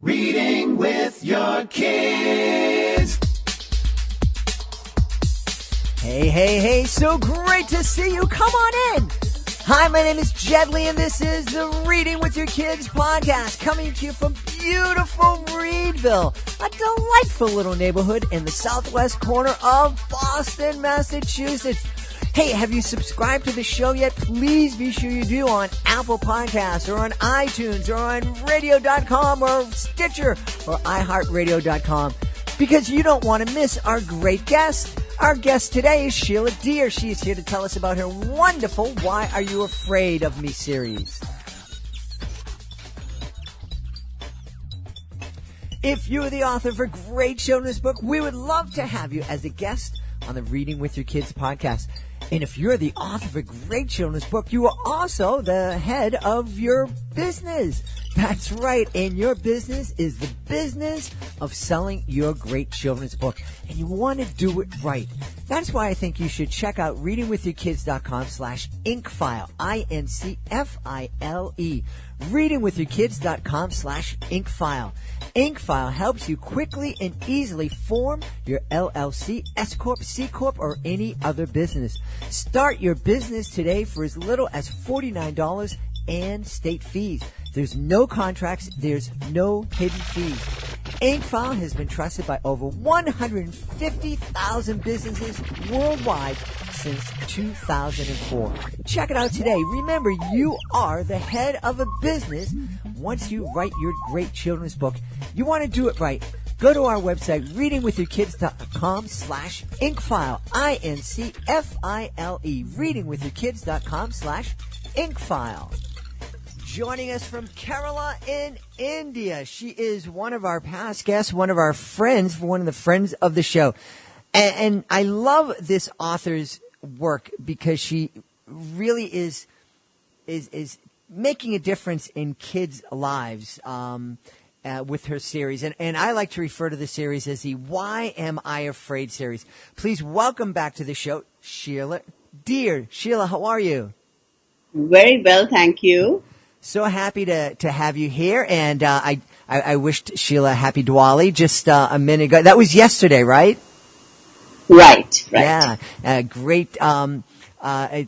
Reading with your kids. Hey, so great to see you. Come on in. Hi, my name is Jedley, and this is the Reading with Your Kids podcast, coming to you from beautiful Reedville, a delightful little neighborhood in the southwest corner of Boston, Massachusetts. Hey, have you subscribed to the show yet? Please be sure you do on Apple Podcasts or on iTunes or on radio.com or Stitcher or iHeartRadio.com, because you don't want to miss our great guest. Our guest today is Sheila Dhir. She is here to tell us about her wonderful Why Are You Afraid of Me series. If you're the author of a great children's book, we would love to have you as a guest on the Reading with Your Kids podcast. And if you're the author of a great children's book, you are also the head of your business. That's right. And your business is the business of selling your great children's book. And you want to do it right. That's why I think you should check out readingwithyourkids.com/inkfile, INCFILE. readingwithyourkids.com/inkfile. Inkfile helps you quickly and easily form your LLC, S Corp, C Corp, or any other business. Start your business today for as little as $49 and state fees. There's no contracts. There's no hidden fees. Inkfile has been trusted by over 150,000 businesses worldwide since 2004. Check it out today. Remember, you are the head of a business once you write your great children's book. You want to do it right. Go to our website, readingwithyourkids.com/inkfile, INCFILE, readingwithyourkids.com/inkfile. Joining us from Kerala in India. She is one of our past guests, one of our friends, one of the friends of the show. And I love this author's work because she really is making a difference in kids' lives with her series. And I like to refer to the series as the Why Am I Afraid series. Please welcome back to the show, Sheila Dhir. Sheila, how are you? Very well, thank you. So happy to have you here, and I wished Sheila happy Diwali just a minute ago. That was yesterday, right? Right. Yeah, great. As I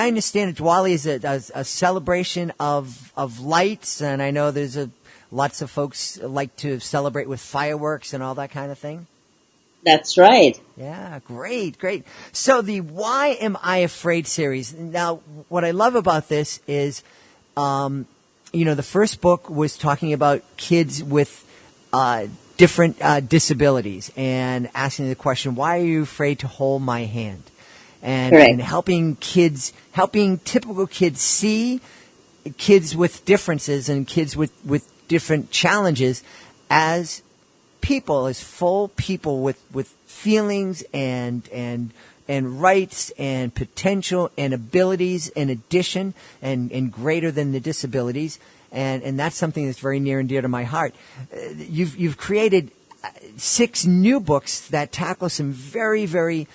understand it, Diwali is a celebration of lights, and I know there's lots of folks like to celebrate with fireworks and all that kind of thing. That's right. Yeah, great. So the Why Am I Afraid series. Now, what I love about this is, the first book was talking about kids with different disabilities and asking the question, why are you afraid to hold my hand? And helping typical kids see kids with differences and kids with different challenges as people, as full people with feelings and rights and potential and abilities in addition and greater than the disabilities. And that's something that's very near and dear to my heart. You've created 6 new books that tackle some very, very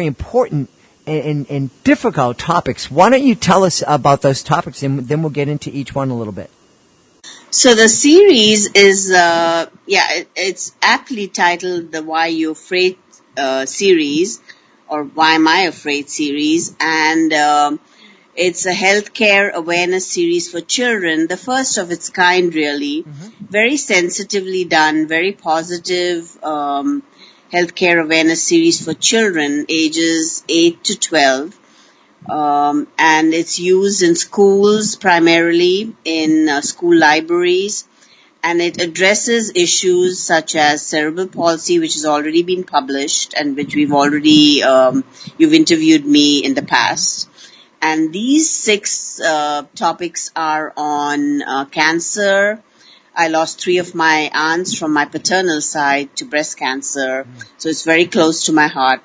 important and difficult topics. Why don't you tell us about those topics, and then we'll get into each one a little bit. So the series is, it's aptly titled the Why You Afraid series, or Why Am I Afraid series, and it's a healthcare awareness series for children, the first of its kind, really. Very sensitively done, very positive healthcare awareness series for children ages 8 to 12. And it's used in schools, primarily in school libraries, and it addresses issues such as cerebral palsy, which has already been published and which we've already, you've interviewed me in the past. And these 6 topics are on cancer. I lost 3 of my aunts from my paternal side to breast cancer, so it's very close to my heart.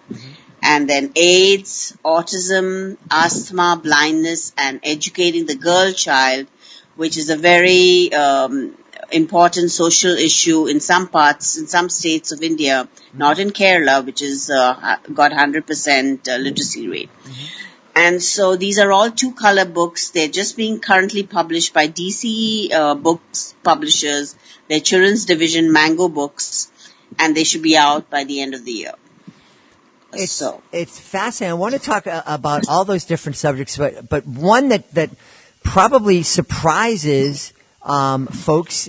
And then AIDS, autism, asthma, blindness, and educating the girl child, which is a very important social issue in some states of India, not in Kerala, which is got 100% literacy rate. And so these are all two-color books. They're just being currently published by DCE Books Publishers. They're children's division, Mango Books, and they should be out by the end of the year. It's fascinating. I want to talk about all those different subjects, but one that probably surprises folks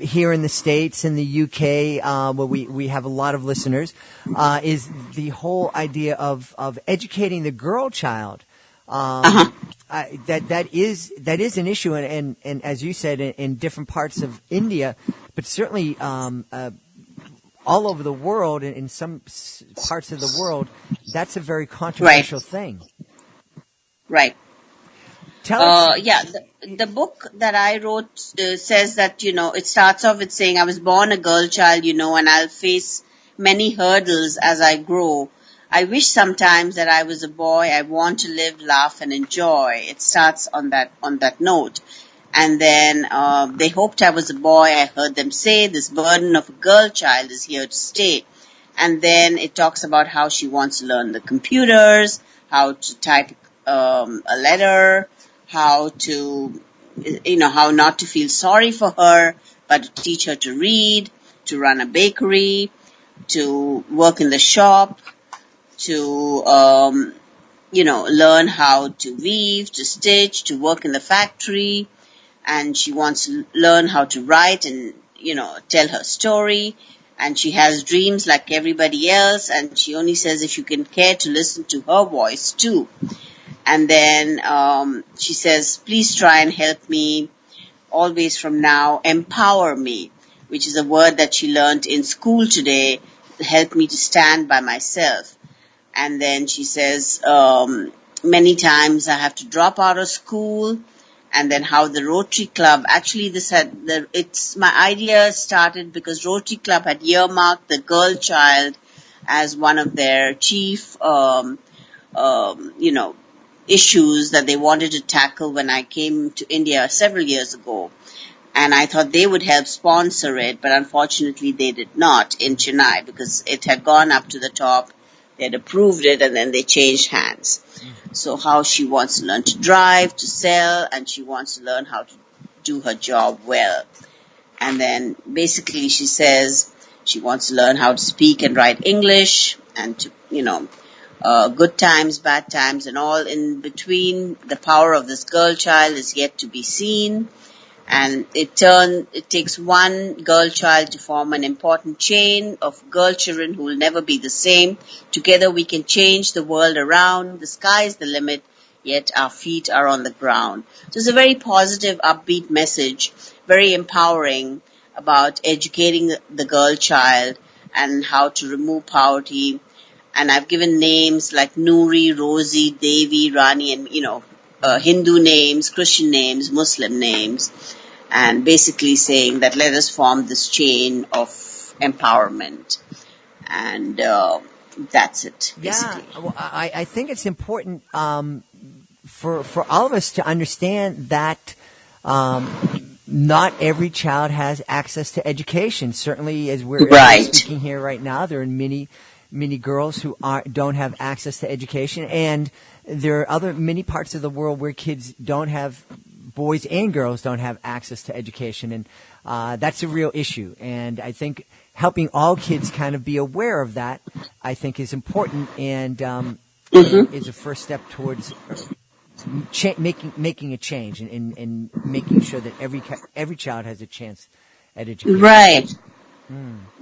here in the States, in the UK, where we have a lot of listeners, is the whole idea of educating the girl child. That is an issue, and as you said, in different parts of India, but certainly all over the world, and in some parts of the world, that's a very controversial thing. Right. Tell us. The book that I wrote says that, it starts off with saying, I was born a girl child, and I'll face many hurdles as I grow. I wish sometimes that I was a boy. I want to live, laugh, and enjoy. It starts on that note. And then they hoped I was a boy. I heard them say, this burden of a girl child is here to stay. And then it talks about how she wants to learn the computers, how to type a letter, how not to feel sorry for her, but to teach her to read, to run a bakery, to work in the shop, to, learn how to weave, to stitch, to work in the factory. And she wants to learn how to write and, tell her story. And she has dreams like everybody else. And she only says if you can care to listen to her voice too. And then she says, please try and help me always from now, empower me, which is a word that she learned in school today, help me to stand by myself. And then she says, many times I have to drop out of school. And then how the Rotary Club, actually my idea started because Rotary Club had earmarked the girl child as one of their chief, issues that they wanted to tackle when I came to India several years ago. And I thought they would help sponsor it, but unfortunately they did not in Chennai because it had gone up to the top. They had approved it and then they changed hands. So how she wants to learn to drive, to sell, and she wants to learn how to do her job well. And then basically she says she wants to learn how to speak and write English and to, good times, bad times, and all in between. The power of this girl child is yet to be seen. And it takes one girl child to form an important chain of girl children who will never be the same. Together we can change the world around. The sky is the limit, yet our feet are on the ground. So it's a very positive, upbeat message, very empowering about educating the girl child and how to remove poverty. And I've given names like Noori, Rosie, Devi, Rani, and, Hindu names, Christian names, Muslim names, and basically saying that let us form this chain of empowerment. And that's it, basically. Yeah, well, I think it's important for all of us to understand that not every child has access to education. Certainly, as we're speaking here right now, there are many girls who don't have access to education, and there are many parts of the world where boys and girls don't have access to education, and that's a real issue. And I think helping all kids kind of be aware of that, I think, is important, and is a first step towards making a change and making sure that every child has a chance at education. Right.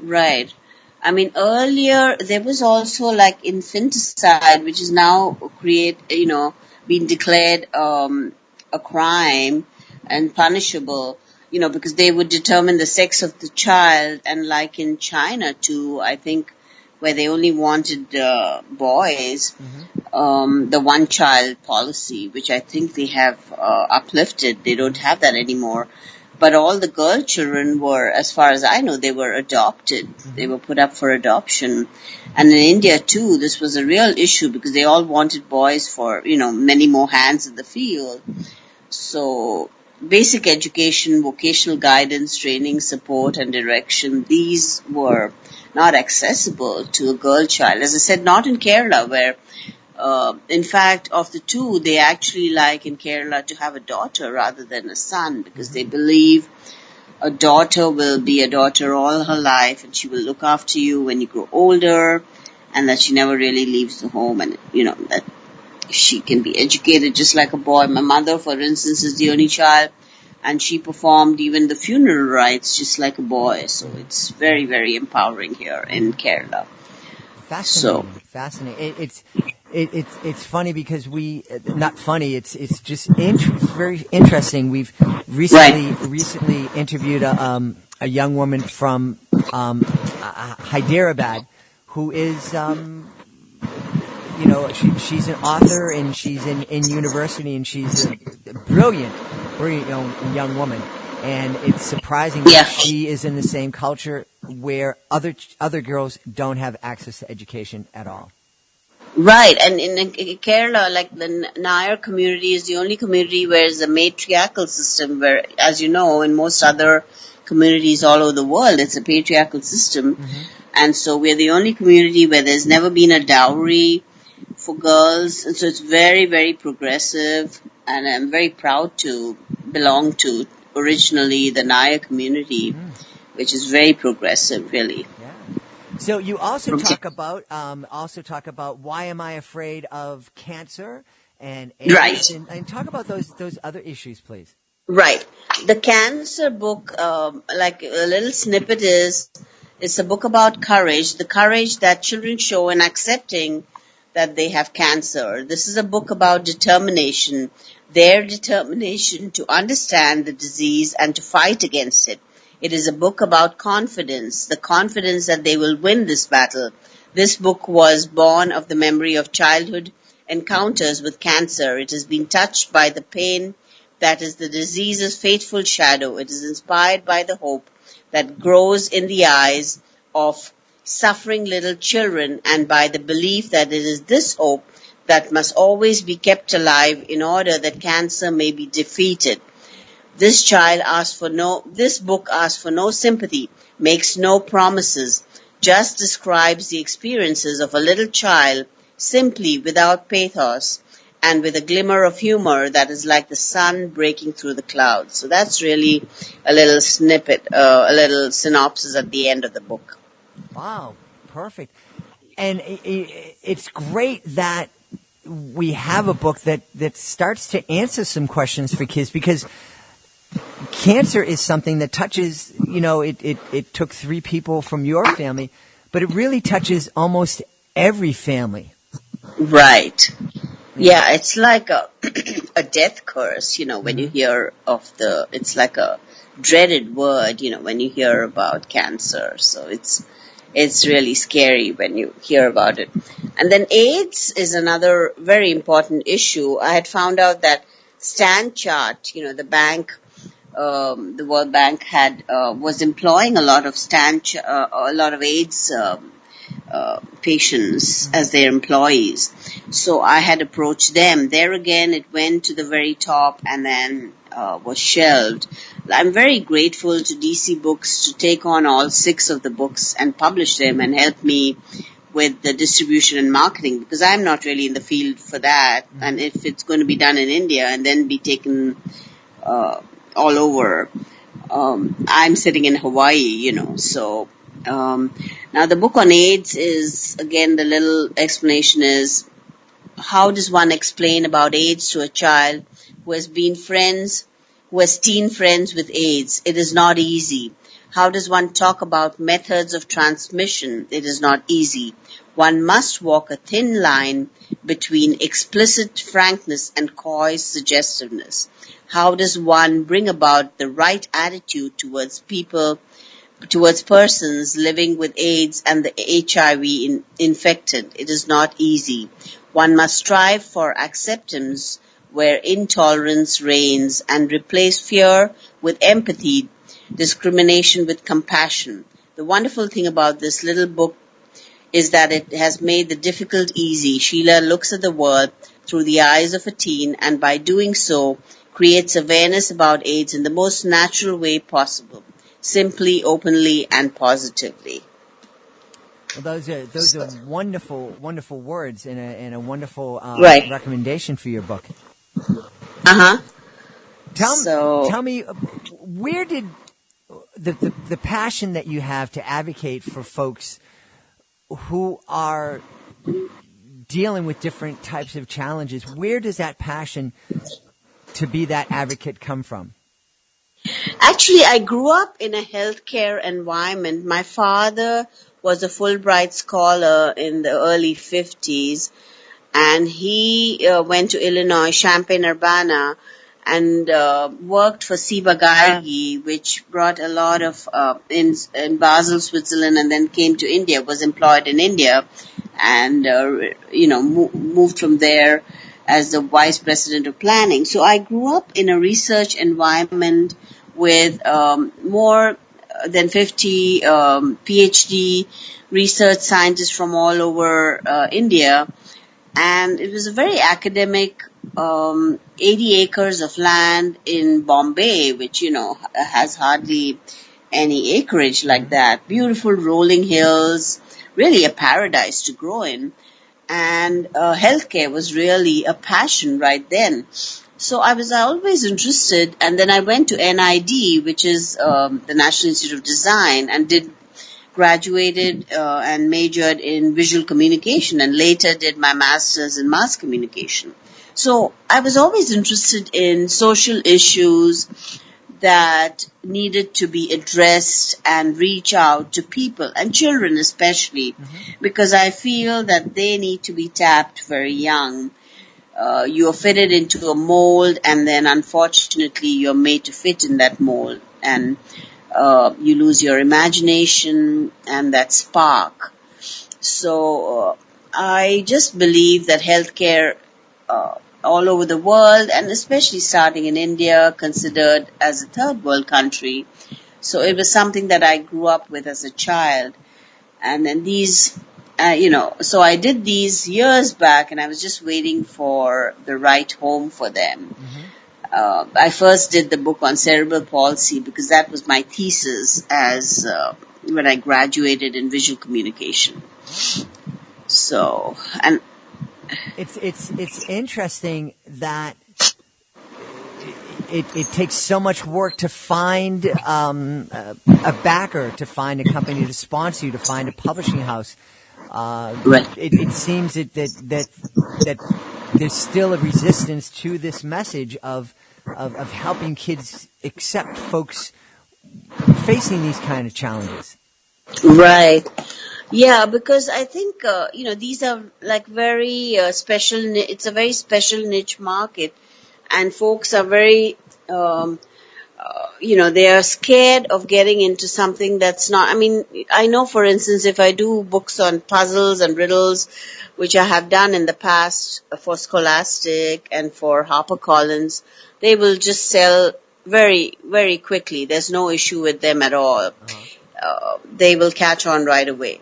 Right. I mean, earlier there was also like infanticide, which is now being declared a crime and punishable, because they would determine the sex of the child. And like in China too, I think, where they only wanted boys, the one-child policy, which I think they have uplifted. They don't have that anymore. But all the girl children were, as far as I know, they were adopted. They were put up for adoption. And in India, too, this was a real issue because they all wanted boys for, many more hands in the field. So basic education, vocational guidance, training, support, and direction, these were not accessible to a girl child. As I said, not in Kerala, where In fact, of the two, they actually like in Kerala to have a daughter rather than a son, because they believe a daughter will be a daughter all her life, and she will look after you when you grow older, and that she never really leaves the home, and that she can be educated just like a boy. My mother, for instance, is the only child, and she performed even the funeral rites just like a boy. So it's very, very empowering here in Kerala. Fascinating, fascinating. It's funny because not funny. It's just very interesting. We've recently interviewed a young woman from Hyderabad who is she's an author and she's in university and she's a brilliant young woman. And it's surprising that she is in the same culture where other girls don't have access to education at all. Right, and in Kerala, like the Nair community is the only community where it's a matriarchal system, where, as you know, in most other communities all over the world, it's a patriarchal system. Mm-hmm. And so we're the only community where there's never been a dowry for girls. And so it's very, very progressive, and I'm very proud to belong to originally the Nair community, which is very progressive, really. Yeah. So you also talk about why am I afraid of cancer and AIDS, right, and talk about those other issues, please. Right. The cancer book, like a little snippet it's a book about courage, the courage that children show in accepting that they have cancer. This is a book about determination, their determination to understand the disease and to fight against it. It is a book about confidence, the confidence that they will win this battle. This book was born of the memory of childhood encounters with cancer. It has been touched by the pain that is the disease's fateful shadow. It is inspired by the hope that grows in the eyes of suffering little children, and by the belief that it is this hope that must always be kept alive in order that cancer may be defeated. This book asks for no sympathy, makes no promises, just describes the experiences of a little child simply, without pathos, and with a glimmer of humor that is like the sun breaking through the clouds. So that's really a little snippet, a little synopsis at the end of the book. Wow, perfect. And it's great that we have a book that starts to answer some questions for kids, because cancer is something that touches, it took 3 people from your family, but it really touches almost every family. Right. Yeah, it's like a death curse, when you hear of it's like a dreaded word, when you hear about cancer. So it's really scary when you hear about it. And then AIDS is another very important issue. I had found out that Stan Chart, the bank, the World Bank was employing a lot of AIDS patients as their employees. So I had approached them. There again, it went to the very top and then was shelved. I'm very grateful to DC Books to take on all 6 of the books and publish them and help me with the distribution and marketing, because I'm not really in the field for that. And if it's going to be done in India and then be taken all over, I'm sitting in Hawaii, So now the book on AIDS is, again, the little explanation is, how does one explain about AIDS to a child who has teen friends with AIDS? It is not easy. How does one talk about methods of transmission? It is not easy. One must walk a thin line between explicit frankness and coy suggestiveness. How does one bring about the right attitude towards persons living with AIDS and the HIV infected? It is not easy. One must strive for acceptance where intolerance reigns and replace fear with empathy, discrimination with compassion. The wonderful thing about this little book is that it has made the difficult easy. Sheila looks at the world through the eyes of a teen, and by doing so, creates awareness about AIDS in the most natural way possible, simply, openly, and positively. Well, those are wonderful words and a wonderful Right. recommendation for your book. Uh-huh. Tell me, where did the passion that you have to advocate for folks who are dealing with different types of challenges, where does that passion to be that advocate come from? Actually, I grew up in a healthcare environment. My father was a Fulbright scholar in the early 50s, and he went to Illinois, Champaign-Urbana, and worked for Ciba-Geigy, which brought a lot of in Basel, Switzerland, and then came to India, was employed in India, and moved from there as the vice president of planning. So I grew up in a research environment with more than 50 PhD research scientists from all over India, and it was a very academic 80 acres of land in Bombay, which, has hardly any acreage like that. Beautiful rolling hills, really a paradise to grow in. And healthcare was really a passion right then. So I was always interested, and then I went to NID, which is the National Institute of Design, and graduated and majored in visual communication, and later did my master's in mass communication. So I was always interested in social issues that needed to be addressed and reach out to people, and children especially, because I feel that they need to be tapped very young. You are fitted into a mold, and then unfortunately you're made to fit in that mold, and you lose your imagination and that spark. So I just believe that healthcare all over the world, and especially starting in India, considered as a third world country. So it was something that I grew up with as a child. And then these, so I did these years back, and I was just waiting for the right home for them. I first did the book on cerebral palsy because that was my thesis as when I graduated in visual communication. So, and it's interesting that it takes so much work to find a backer, to find a company to sponsor you, to find a publishing house. Right. It seems that there's still a resistance to this message of helping kids accept folks facing these kind of challenges. Right. Yeah, because I think, these are like very special, it's a very special niche market, and folks are very, they are scared of getting into something that's not, I know, for instance, if I do books on puzzles and riddles, which I have done in the past for Scholastic and for HarperCollins, they will just sell very, very quickly. There's no issue with them at all. They will catch on right away.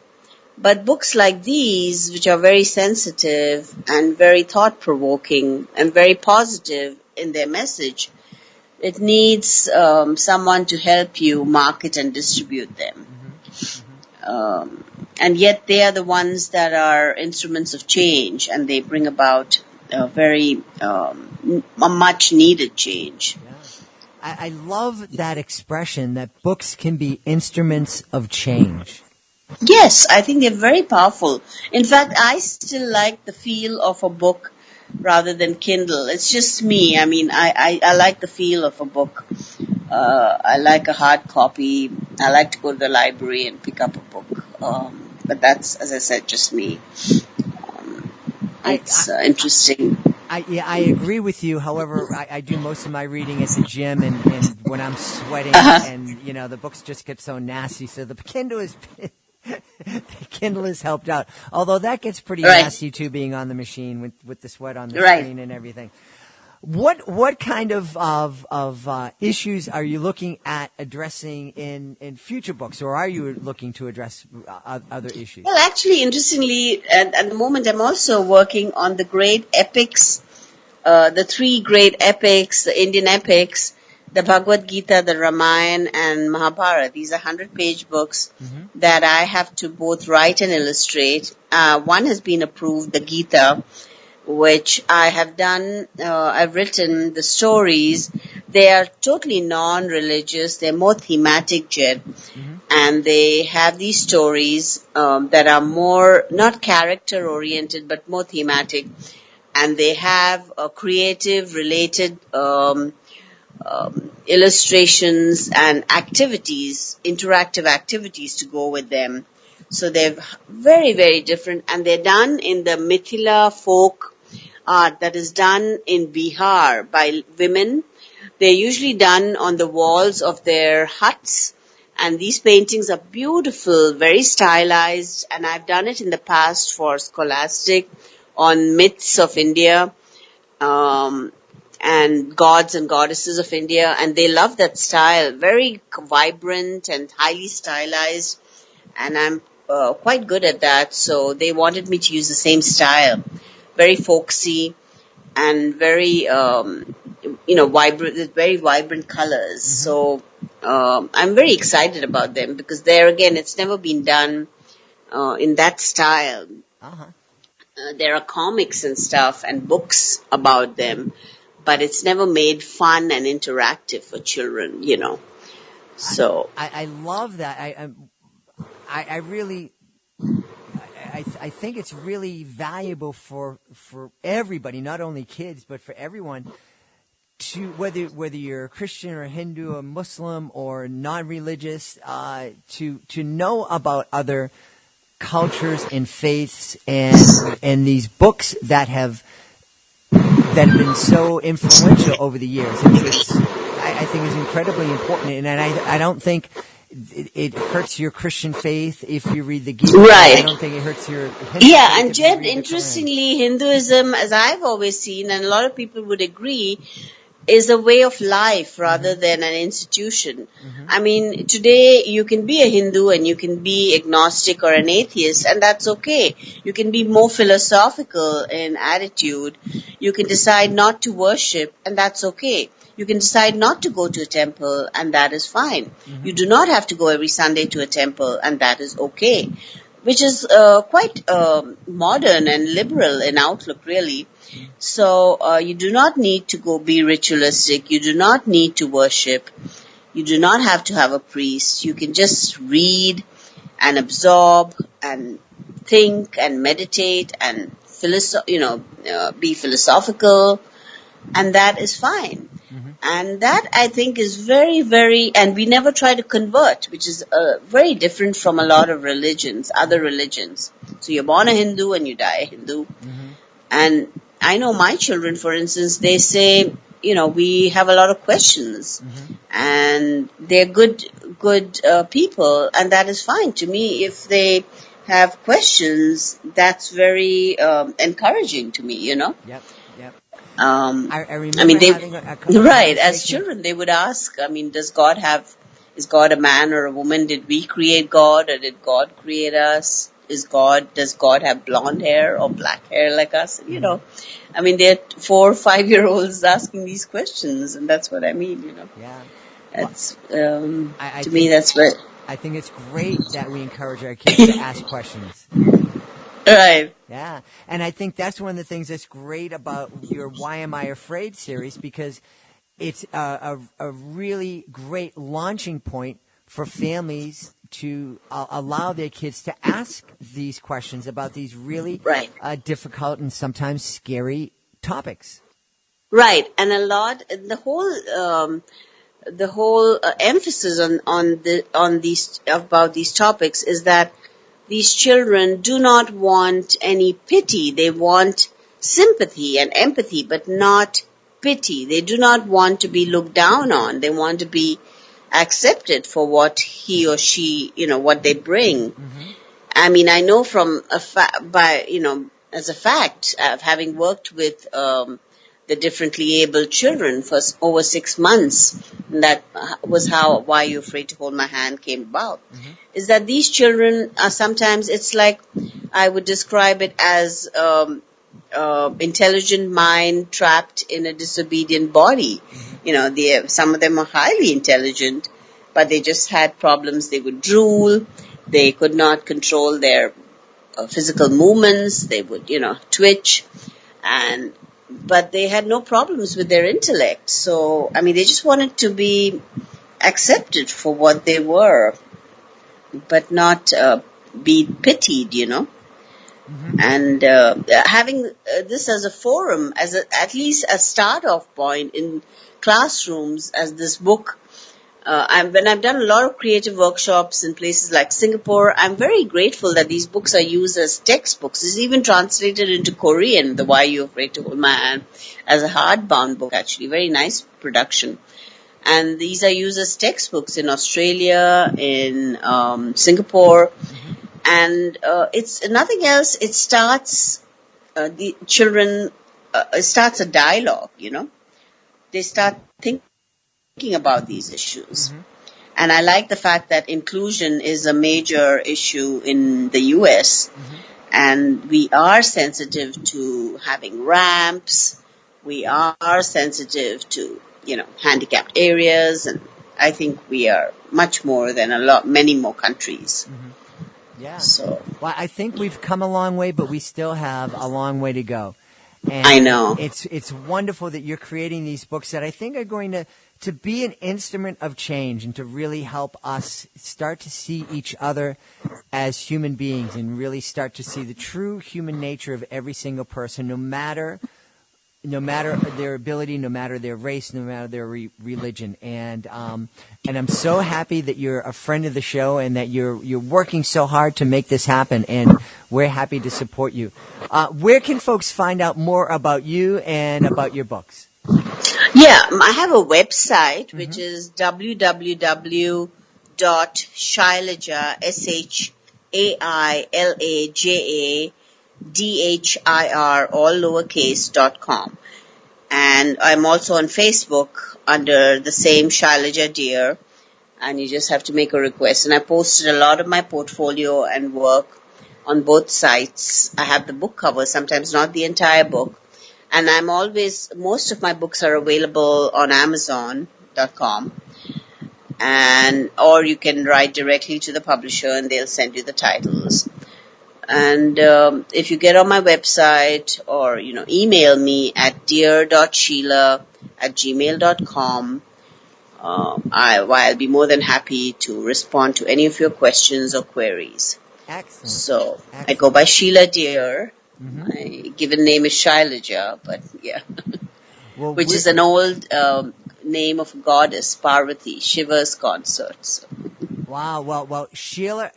But books like these, which are very sensitive and very thought-provoking and very positive in their message, it needs someone to help you market and distribute them. And yet they are the ones that are instruments of change, and they bring about a very much-needed change. Yeah. I love that expression that books can be instruments of change. Yes, I think they're very powerful. In fact, I still like the feel of a book rather than Kindle. It's just me. I like the feel of a book. I like a hard copy. I like to go to the library and pick up a book. But that's, as I said, just me. It's interesting. I agree with you. However, I do most of my reading at the gym and when I'm sweating, and the books just get so nasty. So the Kindle has helped out. Although that gets pretty nasty too, being on the machine with the sweat on the screen and everything. What kind of issues are you looking at addressing in future books, or are you looking to address other issues? Well, actually, interestingly, at the moment, I'm also working on the great epics, the three great epics, the Indian epics, the Bhagavad Gita, the Ramayana, and Mahabharata. These are 100-page books that I have to both write and illustrate. One has been approved, the Gita, which I have done. I've written the stories. They are totally non-religious. They're more thematic, Jed. And they have these stories that are more, not character-oriented, but more thematic. And they have creative, related illustrations and activities, interactive activities to go with them. So they're very, very different, and they're done in the Mithila folk art that is done in Bihar by women. They're usually done on the walls of their huts, and these paintings are beautiful, very stylized, and I've done it in the past for Scholastic on myths of India, and gods and goddesses of India, and they love that style, very vibrant and highly stylized, and I'm quite good at that, so they wanted me to use the same style, very folksy and very, vibrant, with very vibrant colors. So I'm very excited about them because there again, it's never been done in that style. There are comics and stuff and books about them, but it's never made fun and interactive for children, So I love that. I really, I think it's really valuable for everybody, not only kids, but for everyone, to whether you're a Christian or a Hindu or Muslim or non-religious, to know about other cultures and faiths and these books that have been so influential over the years. I think is incredibly important, and I don't think it hurts your Christian faith if you read the Gita. Right. I don't think it hurts your Hindu Yeah, faith and if you Jed, read the Quran. interestingly, Hinduism, as I've always seen, and a lot of people would agree, is a way of life rather than an institution. I mean, today you can be a Hindu and you can be agnostic or an atheist, and that's okay. You can be more philosophical in attitude. You can decide not to worship, and that's okay. You can decide not to go to a temple, and that is fine. You do not have to go every Sunday to a temple, and that is okay, which is quite modern and liberal in outlook, really. So you do not need to go be ritualistic. You do not need to worship. You do not have to have a priest. You can just read and absorb and think and meditate and be philosophical, and that is fine. And that, I think, is very, very, and we never try to convert, which is very different from a lot of religions, other religions. So you're born a Hindu and you die a Hindu. And I know my children, for instance, they say, we have a lot of questions, and they're good people, and that is fine. To me, if they have questions, that's very encouraging to me, Yep. I remember having a right, as children, they would ask, is God a man or a woman? Did we create God, or did God create us? Does God have blonde hair or black hair like us? They're 4 or 5 year olds asking these questions, and that's what I mean, Yeah. That's, to me, that's what. I think it's great that we encourage our kids to ask questions. Right. Yeah, and I think that's one of the things that's great about your Why Am I Afraid series, because it's a really great launching point for families to allow their kids to ask these questions about these really difficult and sometimes scary topics. Right, and the whole emphasis on these topics is that these children do not want any pity. They want sympathy and empathy, but not pity. They do not want to be looked down on. They want to be accepted for what he or she, what they bring. I know from as a fact, of having worked with the differently abled children for over 6 months, that was why You're Afraid to Hold My Hand came about, is that these children are sometimes, it's like, I would describe it as intelligent mind trapped in a disobedient body. some of them are highly intelligent, but they just had problems. They would drool. They could not control their physical movements. They would, twitch, but they had no problems with their intellect. So, they just wanted to be accepted for what they were, but not be pitied, Mm-hmm. And having this as a forum, at least a start-off point in classrooms, as this book. When I've done a lot of creative workshops in places like Singapore, I'm very grateful that these books are used as textbooks. It's even translated into Korean, The Why You're Afraid to Hold My Hand, as a hardbound book, actually. Very nice production. And these are used as textbooks in Australia, in Singapore. And it's nothing else. It starts the children. It starts a dialogue. They start thinking about these issues. Mm-hmm. And I like the fact that inclusion is a major issue in the U.S. Mm-hmm. And we are sensitive to having ramps. We are sensitive to handicapped areas, and I think we are much more than many more countries. Mm-hmm. Yeah. So, well, I think we've come a long way, but we still have a long way to go. And I know. It's wonderful that you're creating these books that I think are going to be an instrument of change and to really help us start to see each other as human beings and really start to see the true human nature of every single person, no matter their ability, no matter their race, no matter their religion. And I'm so happy that you're a friend of the show and that you're working so hard to make this happen. And we're happy to support you. Where can folks find out more about you and about your books? Yeah, I have a website, mm-hmm. which is www.shailaja, SHAILAJADHIR, all lowercase.com. And I'm also on Facebook under the same Sheila Dhir, and you just have to make a request. And I posted a lot of my portfolio and work on both sites. I have the book cover, sometimes not the entire book. And most of my books are available on Amazon.com. Or you can write directly to the publisher and they'll send you the titles. And if you get on my website or, email me at dear.sheila@gmail.com, I'll be more than happy to respond to any of your questions or queries. Excellent. So Excellent. I go by Sheila Dhir. Mm-hmm. My given name is Shailaja, but yeah. Well, which is an old name of a goddess, Parvati, Shiva's consort. So. Wow. Well, Sheila,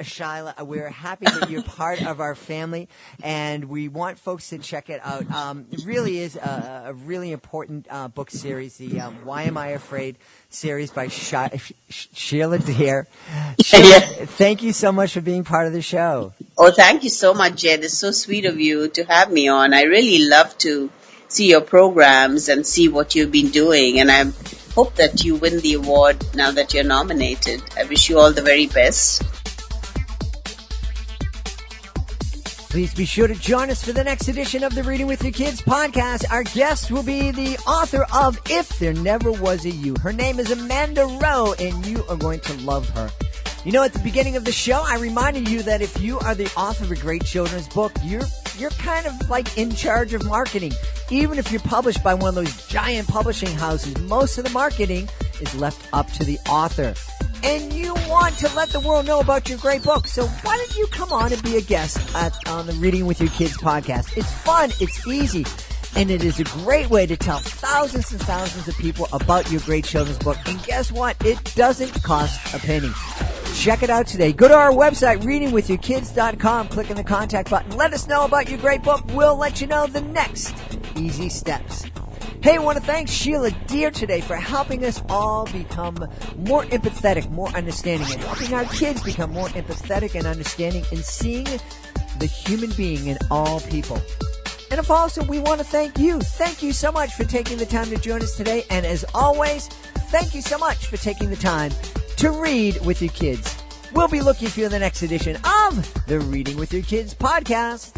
we're happy that you're part of our family, and we want folks to check it out. It really is a really important book series, the Why Am I Afraid series by Sheila Dhir. Sheila, thank you so much for being part of the show. Oh, thank you so much, Jed. It's so sweet of you to have me on. I really love to see your programs and see what you've been doing, and I hope that you win the award now that you're nominated. I wish you all the very best. Please be sure to join us for the next edition of the Reading with Your Kids podcast. Our guest will be the author of If There Never Was a You. Her name is Amanda Rowe, and you are going to love her. At the beginning of the show, I reminded you that if you are the author of a great children's book, you're kind of like in charge of marketing. Even if you're published by one of those giant publishing houses, most of the marketing is left up to the author. And you want to let the world know about your great book. So why don't you come on and be a guest on the Reading with Your Kids podcast? It's fun. It's easy. And it is a great way to tell thousands and thousands of people about your great children's book. And guess what? It doesn't cost a penny. Check it out today. Go to our website, readingwithyourkids.com. Click on the contact button. Let us know about your great book. We'll let you know the next easy steps. Hey, I want to thank Sheila Dhir today for helping us all become more empathetic, more understanding, and helping our kids become more empathetic and understanding and seeing the human being in all people. And also, we want to thank you. Thank you so much for taking the time to join us today. And as always, thank you so much for taking the time to read with your kids. We'll be looking for you in the next edition of the Reading with Your Kids podcast.